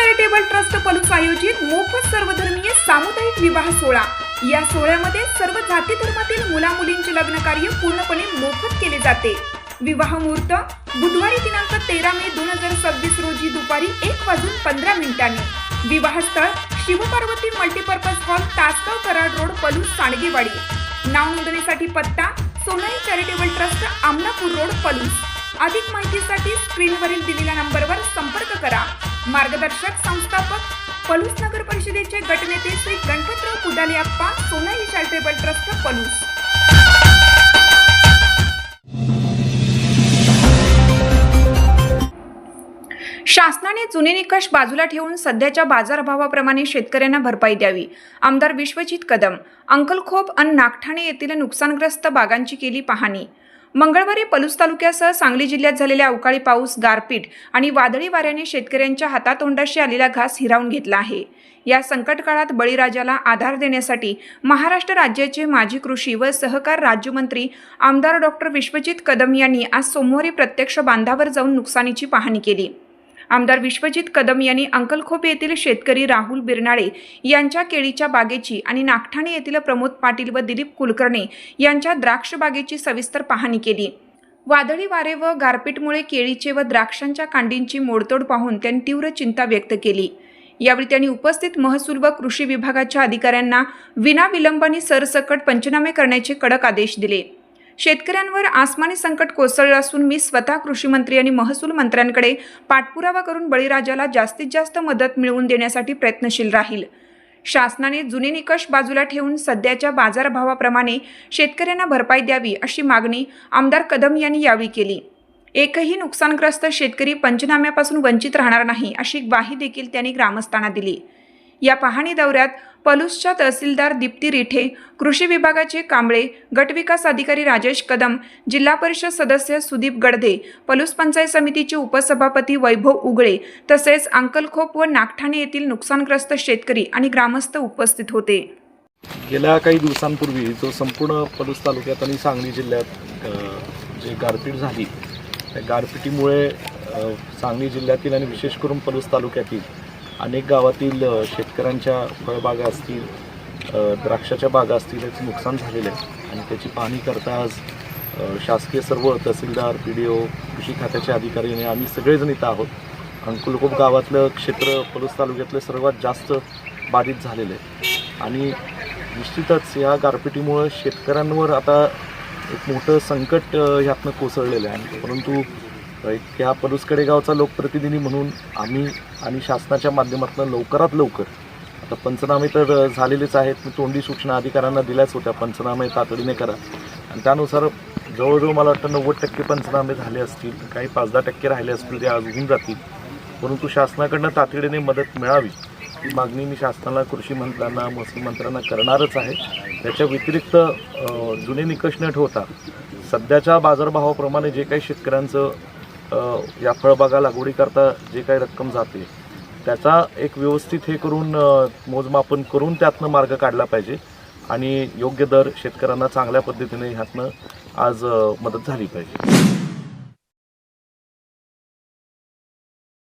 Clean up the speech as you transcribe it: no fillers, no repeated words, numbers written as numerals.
Charitable trust Palus आयोजित मोफत सर्वधर्मीय सामुदायिक विवाह सोहळा। या सोहळ्यामध्ये सर्व जाती धर्मातील मुला मुलींचे लग्न कार्य पूर्णपणे मोफत केले जाते। विवाह मुहूर्त बुधवारी दिनांक 13 मे 2026 रोजी दुपारी 1:15 विवाह स्थळ Shivparvati multipurpose hall, Tasgaon, Karad road, Palus, Sandgewadi. नाव नोंदणीसाठी पत्ता Sonai charitable trust, Amlapur road, Palus. अधिक माहितीसाठी स्क्रीनवरील दिलेल्या नंबरवर संपर्क करा। मार्गदर्शक संस्थापक पलूस नगर परिषदेचे गटनेते श्री गणपतराव पुदाले अप्पा, सोनाई चॅरिटेबल ट्रस्ट, पलूस। शासनाने जुने निकष बाजूला ठेवून सध्याच्या बाजारभावाप्रमाणे शेतकऱ्यांना भरपाई द्यावी। आमदार विश्वजित कदम अंकलखोप आणि नागठाणे येथील नुकसानग्रस्त बागांची केली पाहणी। मंगळवारी पलूस तालुक्यासह सांगली जिल्ह्यात झालेल्या अवकाळी पाऊस, गारपीट आणि वादळी वाऱ्याने शेतकऱ्यांच्या हातातोंडाशी आलेला घास हिरावून घेतला आहे। या संकट काळात बळीराजाला आधार देण्यासाठी महाराष्ट्र राज्याचे माजी कृषी व सहकार राज्यमंत्री आमदार डॉक्टर विश्वजित कदम यांनी आज सोमवारी प्रत्यक्ष बांधावर जाऊन नुकसानीची पाहणी केली। आमदार विश्वजित कदम यांनी अंकलखोप येथील शेतकरी राहुल बिरनाळे यांच्या केळीच्या बागेची आणि नागठाणे येथील प्रमोद पाटील व दिलीप कुलकर्णी यांच्या द्राक्ष बागेची सविस्तर पाहणी केली। वादळी वारे व गारपीटमुळे केळीचे व द्राक्षांच्या कांडींची मोडतोड पाहून त्यांनी तीव्र चिंता व्यक्त केली। यावेळी त्यांनी उपस्थित महसूल व कृषी विभागाच्या अधिकाऱ्यांना विनाविलंबाने सरसकट पंचनामे करण्याचे कडक आदेश दिले। शेतकऱ्यांवर आसमानी संकट कोसळलं असून मी स्वतः कृषी मंत्री आणि महसूल मंत्र्यांकडे पाठपुरावा करून बळीराजाला जास्तीत जास्त मदत मिळवून देण्यासाठी प्रयत्नशील राहील। शासनाने जुने निकष बाजूला ठेवून सध्याच्या बाजारभावाप्रमाणे शेतकऱ्यांना भरपाई द्यावी अशी मागणी आमदार कदम यांनी यावेळी केली। एकही नुकसानग्रस्त शेतकरी पंचनाम्यापासून वंचित राहणार नाही अशी ग्वाही देखील त्यांनी ग्रामस्थांना दिली। या पाहणी दौऱ्यात पलूसच्या तहसीलदार दीप्ती रिठे, कृषी विभागाचे कांबळे, गटविकास अधिकारी राजेश कदम, जिल्हा परिषद सदस्य सुदीप गडदे, पलूस पंचायत समितीचे उपसभापती वैभव उगळे तसेच अंकलखोप व नागठाणे येथील नुकसानग्रस्त शेतकरी आणि ग्रामस्थ उपस्थित होते। गेल्या काही दिवसांपूर्वी जो संपूर्ण पलूस तालुक्यात आणि सांगली जिल्ह्यात जे गारपीट झाली, त्या गारपिटीमुळे सांगली जिल्ह्यातील आणि विशेष करून पलूस तालुक्यातील अनेक गावातील शेतकऱ्यांच्या फळबागा असतील, द्राक्षाच्या बागा असतील याचं नुकसान झालेलं आहे आणि त्याची पाहणी करता आज शासकीय सर्व तहसीलदार, PDO, कृषी खात्याचे अधिकारी आणि आम्ही सगळेजण इथं आहोत। अंकलखोप गावातलं क्षेत्र पलूस तालुक्यातलं सर्वात जास्त बाधित झालेलं आहे आणि निश्चितच या गारपिटीमुळं शेतकऱ्यांवर आता एक मोठं संकट ह्यातनं कोसळलेलं आहे। परंतु ह्या पलूस कडेगावचा लोकप्रतिनिधी म्हणून आम्ही आणि शासनाच्या माध्यमातून लवकरात लवकर आता पंचनामे तर झालेलेच आहेत, मी तोंडी सूचना अधिकाऱ्यांना दिल्याच होत्या, पंचनामे तातडीने करा आणि त्यानुसार जवळजवळ मला वाटतं 90% पंचनामे झाले असतील, काही 5-10% राहिले असतील ते आज होऊन जातील। परंतु शासनाकडनं तातडीने मदत मिळावी ही मागणी मी शासनाला, कृषी मंत्र्यांना, महसूल मंत्र्यांना करणारच आहे। त्याच्या व्यतिरिक्त जुने निकष न ठेवता सध्याच्या बाजारभावाप्रमाणे जे काही शेतकऱ्यांचं या फळबागा लागवडीकरता जे काही रक्कम जाते त्याचा एक व्यवस्थित हे करून मोजमापन करून त्यातनं मार्ग काढला पाहिजे आणि योग्य दर शेतकऱ्यांना चांगल्या पद्धतीने ह्यातनं आज मदत झाली पाहिजे।